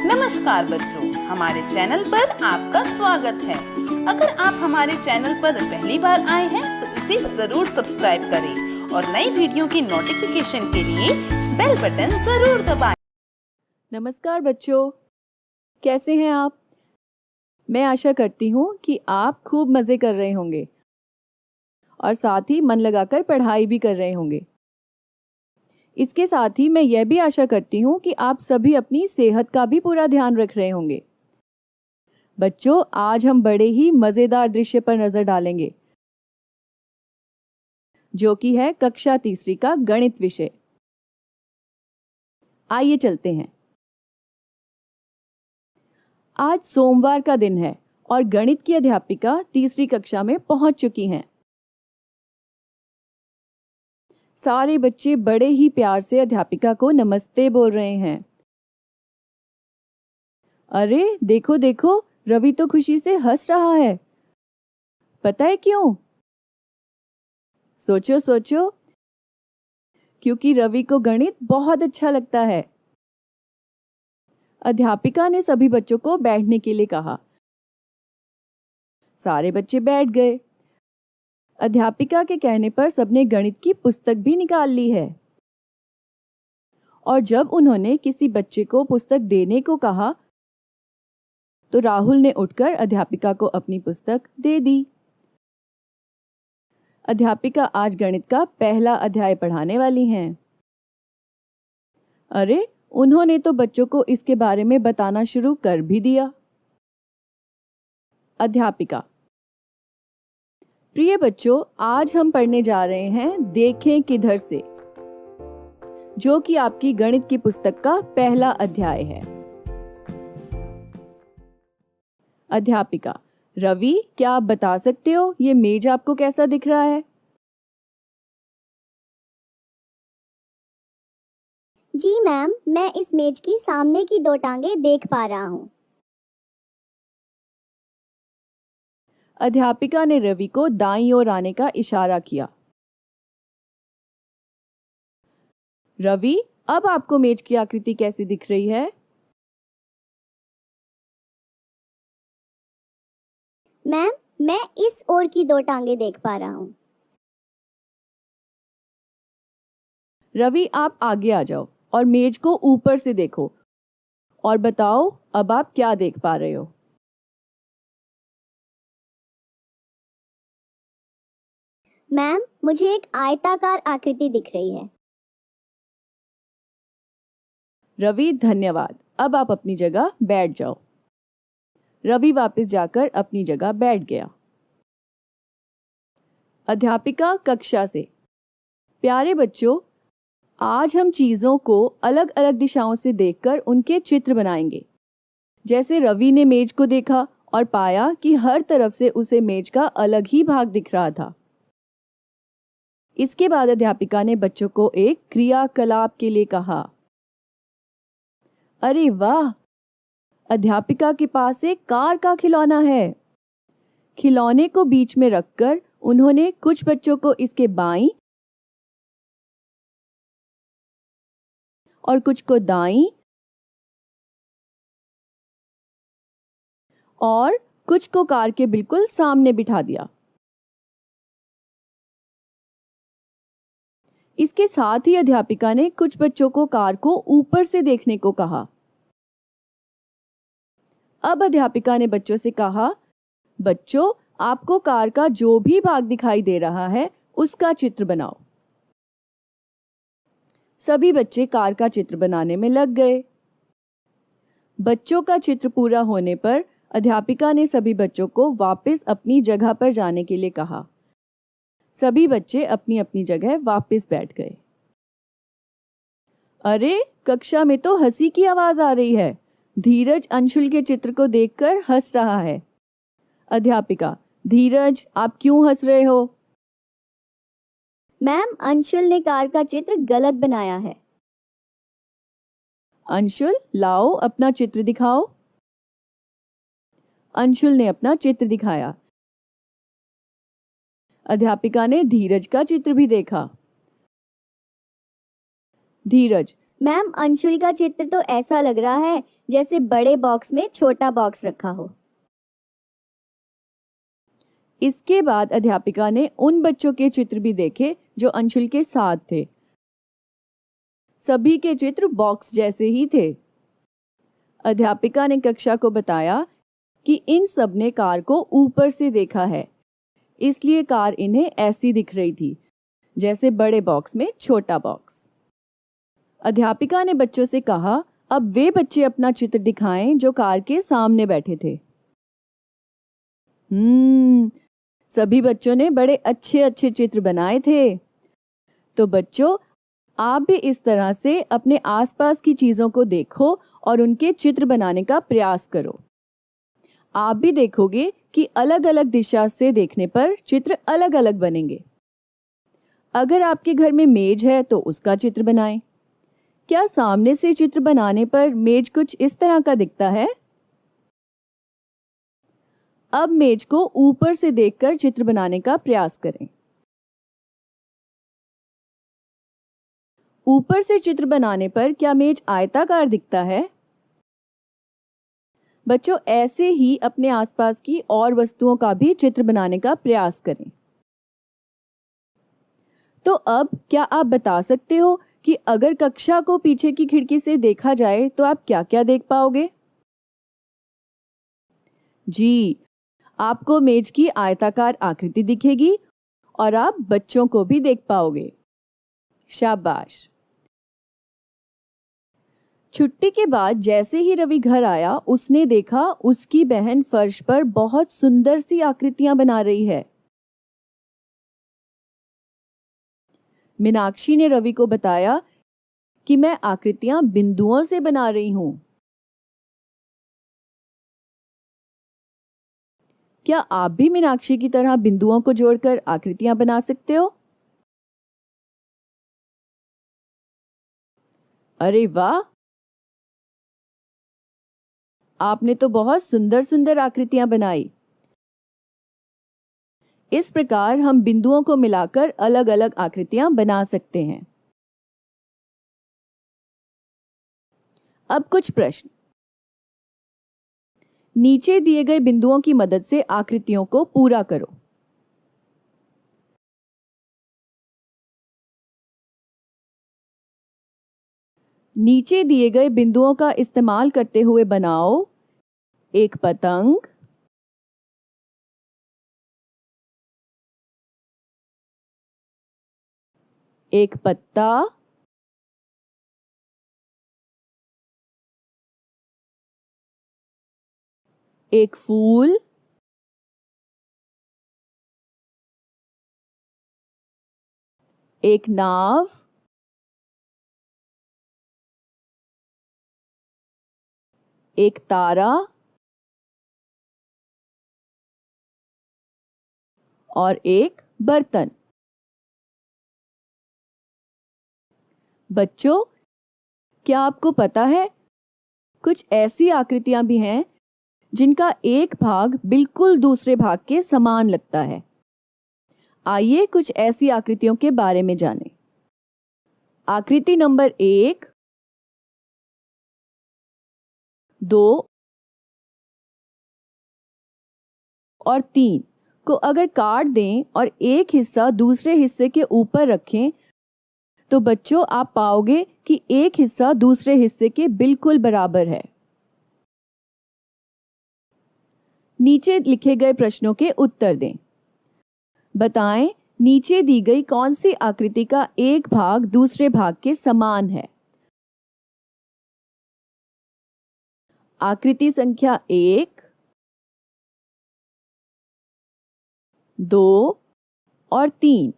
नमस्कार बच्चों, हमारे चैनल पर आपका स्वागत है। अगर आप हमारे चैनल पर पहली बार आए हैं तो इसे जरूर सब्सक्राइब करें और नई वीडियो की नोटिफिकेशन के लिए बेल बटन जरूर दबाएं। नमस्कार बच्चों, कैसे हैं आप? मैं आशा करती हूँ कि आप खूब मज़े कर रहे होंगे और साथ ही मन लगाकर पढ़ाई भी कर रहे होंगे। इसके साथ ही मैं यह भी आशा करती हूँ कि आप सभी अपनी सेहत का भी पूरा ध्यान रख रहे होंगे। बच्चों, आज हम बड़े ही मज़ेदार दृश्य पर नज़र डालेंगे, जो कि है कक्षा तीसरी का गणित विषय। आइए चलते हैं। आज सोमवार का दिन है और गणित की अध्यापिका तीसरी कक्षा में पहुंच चुकी हैं। सारे बच्चे बड़े ही प्यार से अध्यापिका को नमस्ते बोल रहे हैं। अरे देखो देखो, रवि तो खुशी से हंस रहा है। पता है क्यों? सोचो सोचो, क्योंकि रवि को गणित बहुत अच्छा लगता है। अध्यापिका ने सभी बच्चों को बैठने के लिए कहा। सारे बच्चे बैठ गए। अध्यापिका के कहने पर सबने गणित की पुस्तक भी निकाल ली है। और जब उन्होंने किसी बच्चे को पुस्तक देने को कहा तो राहुल ने उठकर अध्यापिका को अपनी पुस्तक दे दी। अध्यापिका आज गणित का पहला अध्याय पढ़ाने वाली हैं। अरे, उन्होंने तो बच्चों को इसके बारे में बताना शुरू कर भी दिया। अध्यापिका: प्रिय बच्चों, आज हम पढ़ने जा रहे हैं देखें किधर से, जो कि आपकी गणित की पुस्तक का पहला अध्याय है। अध्यापिका: रवि, क्या आप बता सकते हो ये मेज आपको कैसा दिख रहा है? जी मैम, मैं इस मेज की सामने की दो टांगें देख पा रहा हूँ। अध्यापिका ने रवि को दाईं ओर आने का इशारा किया। रवि, अब आपको मेज की आकृति कैसी दिख रही है? मैम, मैं इस ओर की दो टांगें देख पा रहा हूँ। रवि, आप आगे आ जाओ और मेज को ऊपर से देखो और बताओ अब आप क्या देख पा रहे हो। मैम, मुझे एक आयताकार आकृति दिख रही है। रवि, धन्यवाद। अब आप अपनी जगह बैठ जाओ। रवि वापस जाकर अपनी जगह बैठ गया। अध्यापिका कक्षा से: प्यारे बच्चों, आज हम चीजों को अलग अलग दिशाओं से देखकर उनके चित्र बनाएंगे। जैसे रवि ने मेज को देखा और पाया कि हर तरफ से उसे मेज का अलग ही भाग दिख रहा था। इसके बाद अध्यापिका ने बच्चों को एक क्रियाकलाप के लिए कहा। अरे वाह, अध्यापिका के पास एक कार का खिलौना है। खिलौने को बीच में रखकर उन्होंने कुछ बच्चों को इसके बाईं और कुछ को दाईं और कुछ को कार के बिल्कुल सामने बिठा दिया। इसके साथ ही अध्यापिका ने कुछ बच्चों को कार को ऊपर से देखने को कहा। अब अध्यापिका ने बच्चों से कहा, बच्चों, आपको कार का जो भी भाग दिखाई दे रहा है उसका चित्र बनाओ। सभी बच्चे कार का चित्र बनाने में लग गए। बच्चों का चित्र पूरा होने पर अध्यापिका ने सभी बच्चों को वापस अपनी जगह पर जाने के लिए कहा। सभी बच्चे अपनी अपनी जगह वापस बैठ गए। अरे, कक्षा में तो हंसी की आवाज आ रही है। धीरज अंशुल के चित्र को देखकर हंस रहा है। अध्यापिका: धीरज, आप क्यों हंस रहे हो? मैम, अंशुल ने कार का चित्र गलत बनाया है। अंशुल, लाओ अपना चित्र दिखाओ। अंशुल ने अपना चित्र दिखाया। अध्यापिका ने धीरज का चित्र भी देखा। धीरज: मैम, अंशुल का चित्र तो ऐसा लग रहा है जैसे बड़े बॉक्स में छोटा बॉक्स रखा हो। इसके बाद अध्यापिका ने उन बच्चों के चित्र भी देखे जो अंशुल के साथ थे। सभी के चित्र बॉक्स जैसे ही थे। अध्यापिका ने कक्षा को बताया कि इन सब ने कार को ऊपर से देखा है, इसलिए कार इन्हें ऐसी दिख रही थी जैसे बड़े बॉक्स में छोटा बॉक्स। अध्यापिका ने बच्चों से कहा, अब वे बच्चे अपना चित्र दिखाएं जो कार के सामने बैठे थे। सभी बच्चों ने बड़े अच्छे अच्छे चित्र बनाए थे। तो बच्चों, आप भी इस तरह से अपने आसपास की चीजों को देखो और उनके चित्र बनाने का प्रयास करो। आप भी देखोगे कि अलग अलग दिशा से देखने पर चित्र अलग अलग बनेंगे। अगर आपके घर में मेज है तो उसका चित्र बनाएं। क्या सामने से चित्र बनाने पर मेज कुछ इस तरह का दिखता है? अब मेज को ऊपर से देखकर चित्र बनाने का प्रयास करें। ऊपर से चित्र बनाने पर क्या मेज आयताकार दिखता है? बच्चों, ऐसे ही अपने आसपास की और वस्तुओं का भी चित्र बनाने का प्रयास करें। तो अब क्या आप बता सकते हो कि अगर कक्षा को पीछे की खिड़की से देखा जाए तो आप क्या-क्या देख पाओगे? जी, आपको मेज की आयताकार आकृति दिखेगी और आप बच्चों को भी देख पाओगे। शाबाश। छुट्टी के बाद जैसे ही रवि घर आया, उसने देखा उसकी बहन फर्श पर बहुत सुंदर सी आकृतियां बना रही है। मीनाक्षी ने रवि को बताया कि मैं आकृतियां बिंदुओं से बना रही हूं। क्या आप भी मीनाक्षी की तरह बिंदुओं को जोड़कर आकृतियां बना सकते हो? अरे वाह, आपने तो बहुत सुंदर सुंदर आकृतियां बनाई। इस प्रकार हम बिंदुओं को मिलाकर अलग अलग आकृतियां बना सकते हैं। अब कुछ प्रश्न। नीचे दिए गए बिंदुओं की मदद से आकृतियों को पूरा करो। नीचे दिए गए बिंदुओं का इस्तेमाल करते हुए बनाओ एक पतंग, एक पत्ता, एक फूल, एक नाव, एक तारा और एक बर्तन। बच्चों, क्या आपको पता है कुछ ऐसी आकृतियां भी हैं जिनका एक भाग बिल्कुल दूसरे भाग के समान लगता है। आइए कुछ ऐसी आकृतियों के बारे में जानें। आकृति नंबर 1, 2 और 3 को अगर काट दें और एक हिस्सा दूसरे हिस्से के ऊपर रखें तो बच्चों आप पाओगे कि एक हिस्सा दूसरे हिस्से के बिल्कुल बराबर है। नीचे लिखे गए प्रश्नों के उत्तर दें। बताएं, नीचे दी गई कौन सी आकृति का एक भाग दूसरे भाग के समान है? आकृति संख्या 1, 2 और 3।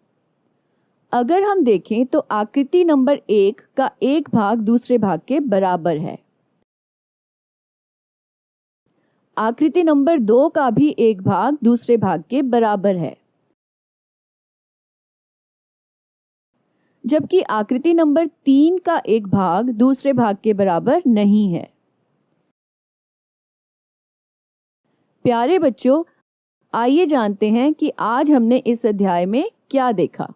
अगर हम देखें तो आकृति नंबर 1 का एक भाग दूसरे भाग के बराबर है। आकृति नंबर 2 का भी एक भाग दूसरे भाग के बराबर है, जबकि आकृति नंबर 3 का एक भाग दूसरे भाग के बराबर नहीं है। प्यारे बच्चों, आइए जानते हैं कि आज हमने इस अध्याय में क्या देखा।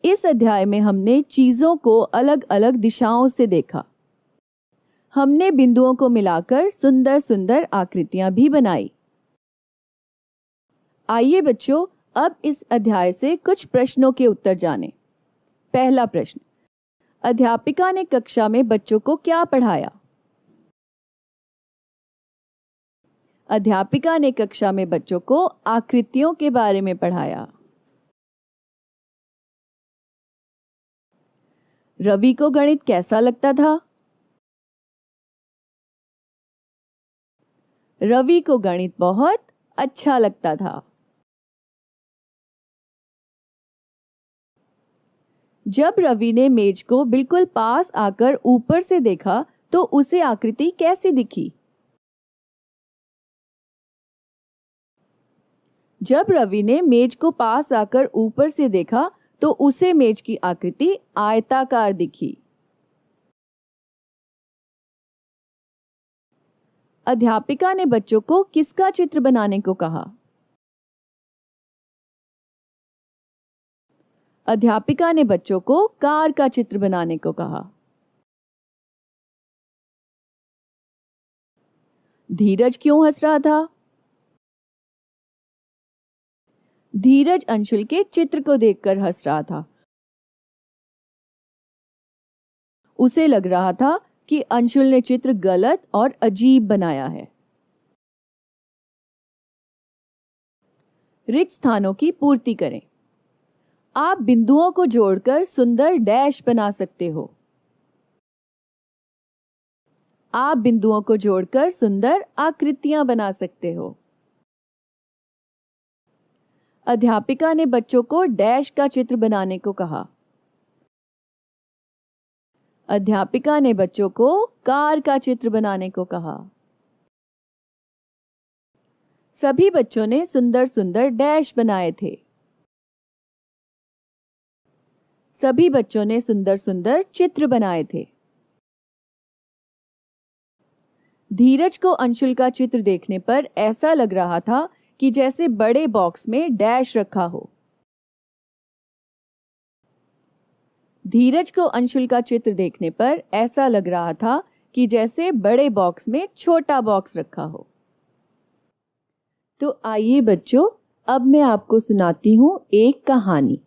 इस अध्याय में हमने चीजों को अलग अलग दिशाओं से देखा। हमने बिंदुओं को मिलाकर सुंदर सुंदर आकृतियां भी बनाई। आइए बच्चों, अब इस अध्याय से कुछ प्रश्नों के उत्तर जानें। पहला प्रश्न, अध्यापिका ने कक्षा में बच्चों को क्या पढ़ाया? अध्यापिका ने कक्षा में बच्चों को आकृतियों के बारे में पढ़ाया। रवि को गणित कैसा लगता था? रवि को गणित बहुत अच्छा लगता था। जब रवि ने मेज को बिल्कुल पास आकर ऊपर से देखा तो उसे आकृति कैसी दिखी? जब रवि ने मेज को पास आकर ऊपर से देखा तो उसे मेज की आकृति आयताकार दिखी। अध्यापिका ने बच्चों को किसका चित्र बनाने को कहा? अध्यापिका ने बच्चों को कार का चित्र बनाने को कहा। धीरज क्यों हंस रहा था? धीरज अंशुल के चित्र को देखकर हंस रहा था। उसे लग रहा था कि अंशुल ने चित्र गलत और अजीब बनाया है। रिक्त स्थानों की पूर्ति करें। आप बिंदुओं को जोड़कर सुंदर डैश बना सकते हो। आप बिंदुओं को जोड़कर सुंदर आकृतियां बना सकते हो। अध्यापिका ने बच्चों को डैश का चित्र बनाने को कहा। अध्यापिका ने बच्चों को कार का चित्र बनाने को कहा। सभी बच्चों ने सुंदर सुंदर डैश बनाए थे। सभी बच्चों ने सुंदर सुंदर चित्र बनाए थे। धीरज को अंशुल का चित्र देखने पर ऐसा लग रहा था कि जैसे बड़े बॉक्स में डैश रखा हो। धीरज को अंशुल का चित्र देखने पर ऐसा लग रहा था कि जैसे बड़े बॉक्स में छोटा बॉक्स रखा हो। तो आइए बच्चों, अब मैं आपको सुनाती हूं एक कहानी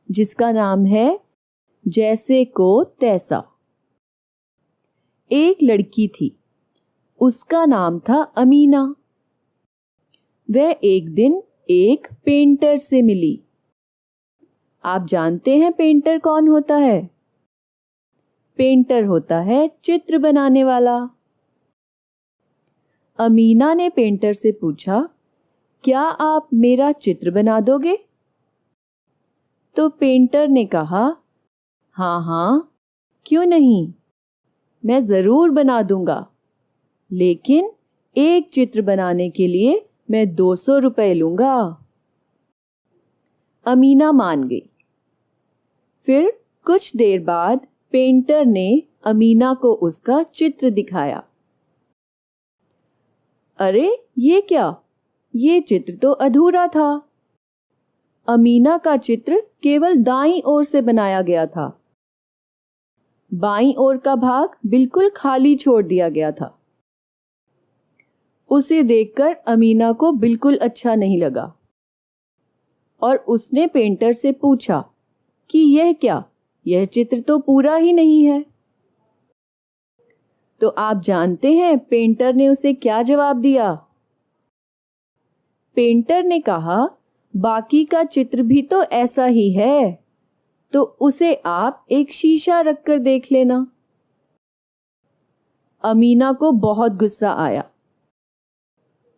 जिसका नाम है जैसे को तैसा। एक लड़की थी, उसका नाम था अमीना। वह एक दिन एक पेंटर से मिली। आप जानते हैं पेंटर कौन होता है? पेंटर होता है चित्र बनाने वाला। अमीना ने पेंटर से पूछा, क्या आप मेरा चित्र बना दोगे? तो पेंटर ने कहा, हाँ हाँ, क्यों नहीं, मैं जरूर बना दूंगा, लेकिन एक चित्र बनाने के लिए मैं 200 रुपए लूंगा। अमीना मान गई। फिर कुछ देर बाद पेंटर ने अमीना को उसका चित्र दिखाया। अरे ये क्या, ये चित्र तो अधूरा था। अमीना का चित्र केवल दाईं ओर से बनाया गया था। बाईं ओर का भाग बिल्कुल खाली छोड़ दिया गया था। उसे देखकर अमीना को बिल्कुल अच्छा नहीं लगा और उसने पेंटर से पूछा कि यह क्या, यह चित्र तो पूरा ही नहीं है। तो आप जानते हैं पेंटर ने उसे क्या जवाब दिया? पेंटर ने कहा, बाकी का चित्र भी तो ऐसा ही है, तो उसे आप एक शीशा रखकर देख लेना। अमीना को बहुत गुस्सा आया,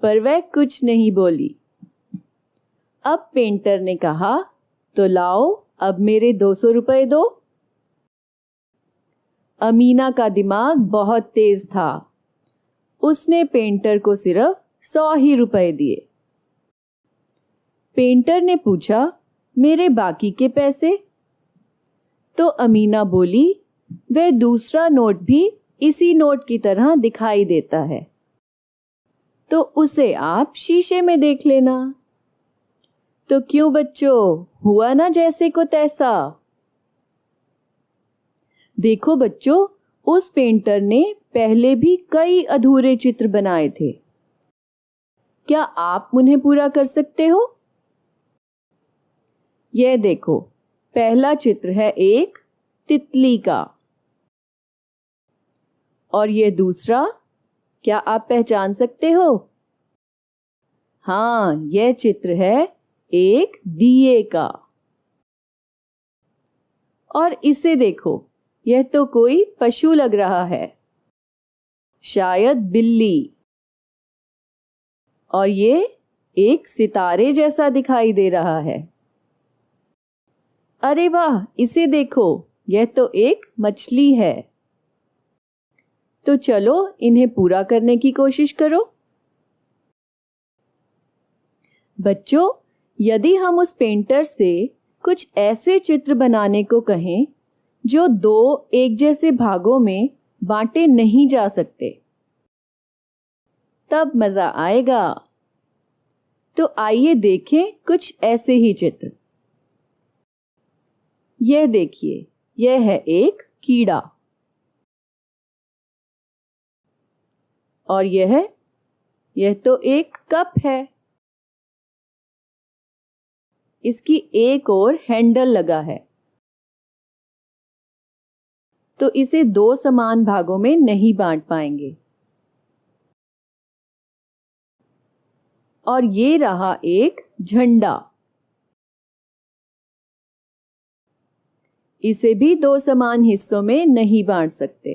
पर वह कुछ नहीं बोली। अब पेंटर ने कहा, तो लाओ अब मेरे 200 रुपए दो। अमीना का दिमाग बहुत तेज था। उसने पेंटर को सिर्फ 100 ही रुपए दिए। पेंटर ने पूछा, मेरे बाकी के पैसे? तो अमीना बोली, वह दूसरा नोट भी इसी नोट की तरह दिखाई देता है, तो उसे आप शीशे में देख लेना। तो क्यों बच्चों, हुआ ना जैसे को तैसा? देखो बच्चों, उस पेंटर ने पहले भी कई अधूरे चित्र बनाए थे। क्या आप उन्हें पूरा कर सकते हो? यह देखो, पहला चित्र है एक तितली का। और यह दूसरा, क्या आप पहचान सकते हो? हाँ, यह चित्र है एक दिए का। और इसे देखो, यह तो कोई पशु लग रहा है, शायद बिल्ली। और ये एक सितारे जैसा दिखाई दे रहा है। अरे वाह, इसे देखो, यह तो एक मछली है। तो चलो इन्हें पूरा करने की कोशिश करो। बच्चों, यदि हम उस पेंटर से कुछ ऐसे चित्र बनाने को कहें जो दो एक जैसे भागों में बांटे नहीं जा सकते, तब मजा आएगा। तो आइए देखें कुछ ऐसे ही चित्र। यह देखिए, यह है एक कीड़ा। और यह तो एक कप है। इसकी एक ओर हैंडल लगा है, तो इसे दो समान भागों में नहीं बांट पाएंगे। और ये रहा एक झंडा। इसे भी दो समान हिस्सों में नहीं बांट सकते।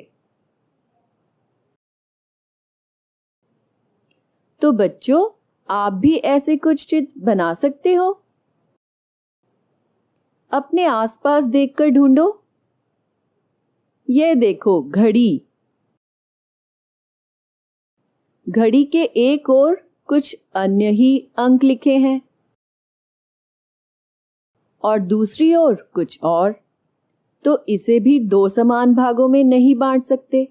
तो बच्चों, आप भी ऐसे कुछ चित्र बना सकते हो। अपने आसपास देखकर ढूंढो। यह देखो, घड़ी। घड़ी के एक ओर कुछ अन्य ही अंक लिखे हैं और दूसरी ओर कुछ और, तो इसे भी दो समान भागों में नहीं बांट सकते।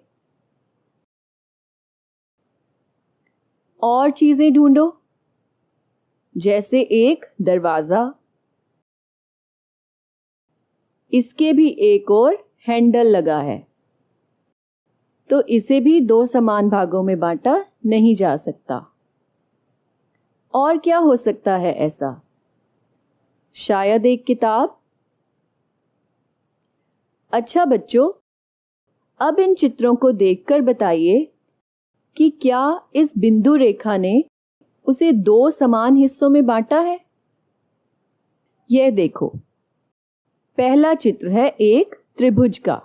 और चीजें ढूंढो, जैसे एक दरवाजा। इसके भी एक ओर हैंडल लगा है, तो इसे भी दो समान भागों में बांटा नहीं जा सकता। और क्या हो सकता है ऐसा? शायद एक किताब। अच्छा बच्चों, अब इन चित्रों को देखकर बताइए कि क्या इस बिंदु रेखा ने उसे दो समान हिस्सों में बांटा है? यह देखो, पहला चित्र है एक त्रिभुज का।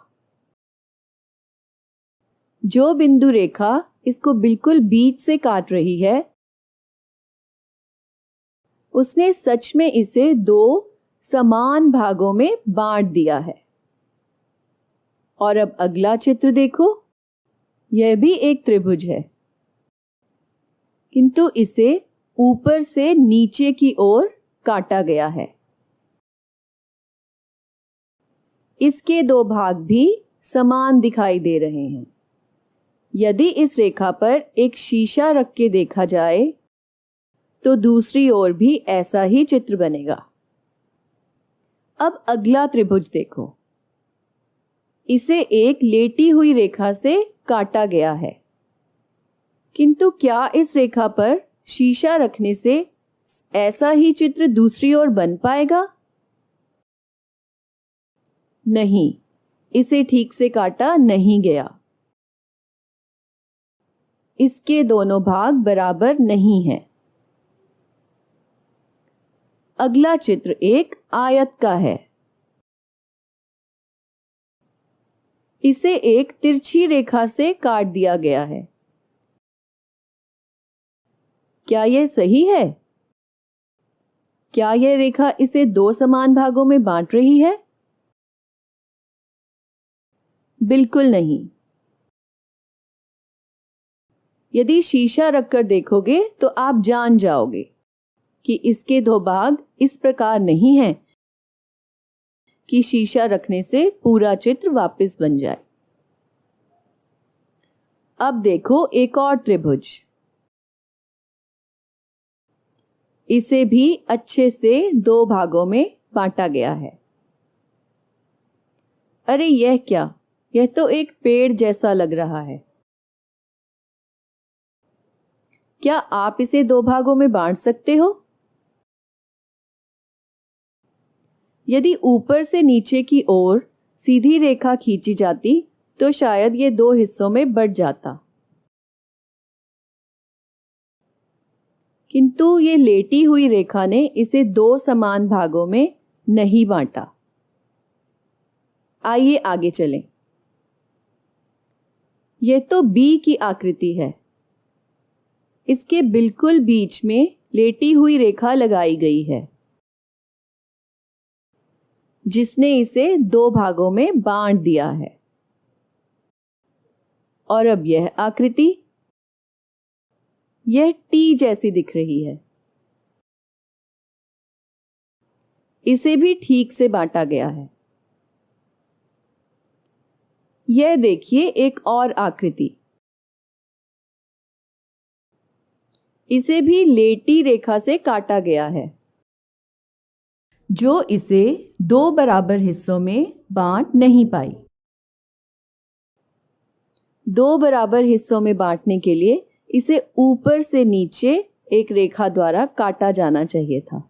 जो बिंदु रेखा इसको बिल्कुल बीच से काट रही है, उसने सच में इसे दो समान भागों में बांट दिया है। और अब अगला चित्र देखो, यह भी एक त्रिभुज है, किंतु इसे ऊपर से नीचे की ओर काटा गया है। इसके दो भाग भी समान दिखाई दे रहे हैं। यदि इस रेखा पर एक शीशा रख के देखा जाए, तो दूसरी ओर भी ऐसा ही चित्र बनेगा। अब अगला त्रिभुज देखो, इसे एक लेटी हुई रेखा से काटा गया है, किंतु क्या इस रेखा पर शीशा रखने से ऐसा ही चित्र दूसरी ओर बन पाएगा? नहीं, इसे ठीक से काटा नहीं गया। इसके दोनों भाग बराबर नहीं हैं। अगला चित्र एक आयत का है। इसे एक तिरछी रेखा से काट दिया गया है। क्या यह सही है? क्या यह रेखा इसे दो समान भागों में बांट रही है? बिल्कुल नहीं। यदि शीशा रखकर देखोगे तो आप जान जाओगे कि इसके दो भाग इस प्रकार नहीं हैं कि शीशा रखने से पूरा चित्र वापस बन जाए। अब देखो एक और त्रिभुज। इसे भी अच्छे से दो भागों में बांटा गया है। अरे यह क्या? यह तो एक पेड़ जैसा लग रहा है। क्या आप इसे 2 भागों में बांट सकते हो? यदि ऊपर से नीचे की ओर सीधी रेखा खींची जाती तो शायद ये 2 हिस्सों में बट जाता, किंतु ये लेटी हुई रेखा ने इसे 2 समान भागों में नहीं बांटा। आइए आगे चलें। यह तो बी की आकृति है। इसके बिल्कुल बीच में लेटी हुई रेखा लगाई गई है, जिसने इसे 2 भागों में बांट दिया है। और अब यह आकृति, यह टी जैसी दिख रही है। इसे भी ठीक से बांटा गया है। यह देखिए एक और आकृति। इसे भी लेटी रेखा से काटा गया है, जो इसे 2 बराबर हिस्सों में बांट नहीं पाई। 2 बराबर हिस्सों में बांटने के लिए इसे ऊपर से नीचे एक रेखा द्वारा काटा जाना चाहिए था।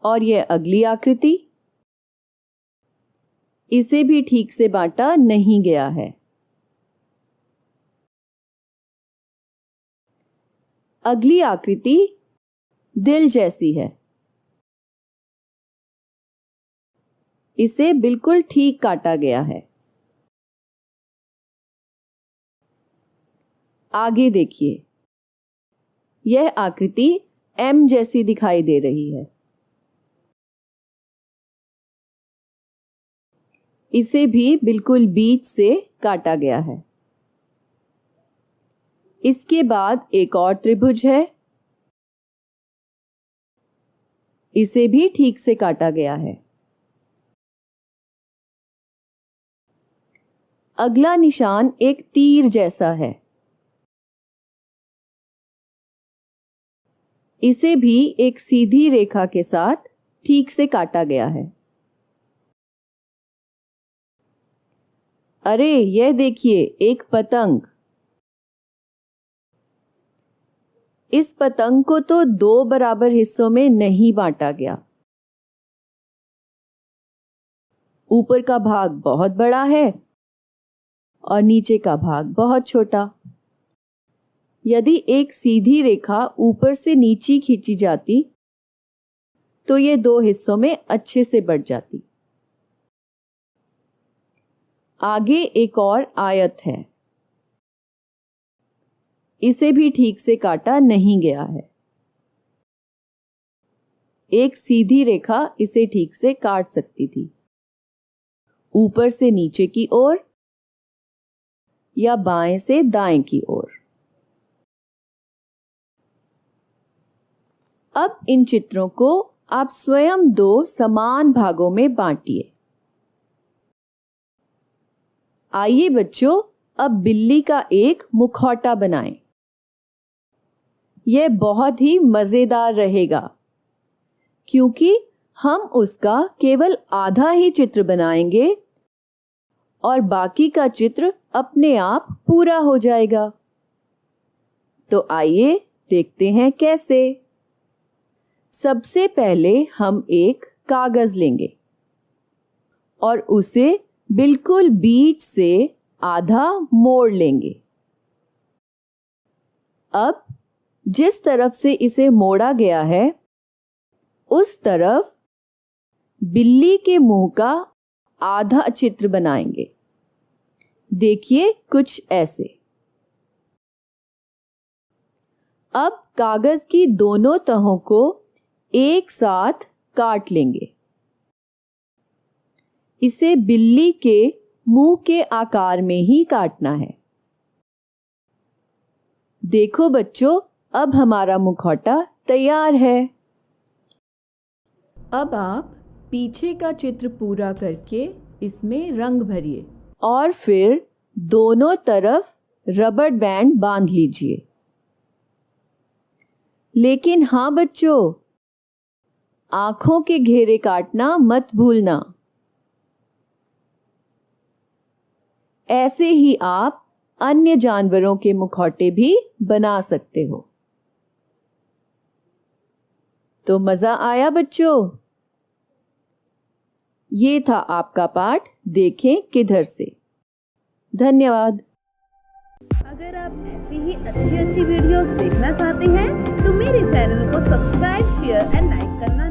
और यह अगली आकृति, इसे भी ठीक से बांटा नहीं गया है। अगली आकृति दिल जैसी है। इसे बिल्कुल ठीक काटा गया है। आगे देखिए, यह आकृति एम जैसी दिखाई दे रही है। इसे भी बिल्कुल बीच से काटा गया है। इसके बाद एक और त्रिभुज है। इसे भी ठीक से काटा गया है। अगला निशान एक तीर जैसा है। इसे भी एक सीधी रेखा के साथ ठीक से काटा गया है। अरे यह देखिए, एक पतंग। इस पतंग को तो 2 बराबर हिस्सों में नहीं बांटा गया। ऊपर का भाग बहुत बड़ा है और नीचे का भाग बहुत छोटा। यदि एक सीधी रेखा ऊपर से नीचे खींची जाती तो ये 2 हिस्सों में अच्छे से बट जाती। आगे एक और आयत है। इसे भी ठीक से काटा नहीं गया है। एक सीधी रेखा इसे ठीक से काट सकती थी, ऊपर से नीचे की ओर या बाएं से दाएं की ओर। अब इन चित्रों को आप स्वयं 2 समान भागों में बांटिए। आइए बच्चों, अब बिल्ली का एक मुखौटा बनाएं। यह बहुत ही मजेदार रहेगा, क्योंकि हम उसका केवल आधा ही चित्र बनाएंगे और बाकी का चित्र अपने आप पूरा हो जाएगा। तो आइए देखते हैं कैसे। सबसे पहले हम एक कागज लेंगे और उसे बिल्कुल बीच से आधा मोड़ लेंगे। अब जिस तरफ से इसे मोड़ा गया है, उस तरफ बिल्ली के मुंह का आधा चित्र बनाएंगे। देखिए कुछ ऐसे। अब कागज की दोनों तहों को एक साथ काट लेंगे। इसे बिल्ली के मुंह के आकार में ही काटना है। देखो बच्चों, अब हमारा मुखौटा तैयार है। अब आप पीछे का चित्र पूरा करके इसमें रंग भरिए और फिर दोनों तरफ रबर बैंड बांध लीजिए। लेकिन हाँ बच्चों, आंखों के घेरे काटना मत भूलना। ऐसे ही आप अन्य जानवरों के मुखौटे भी बना सकते हो। तो मजा आया बच्चों? ये था आपका पाठ देखें किधर से। धन्यवाद। अगर आप ऐसी ही अच्छी वीडियोस देखना चाहते हैं तो मेरे चैनल को सब्सक्राइब, शेयर एंड लाइक करना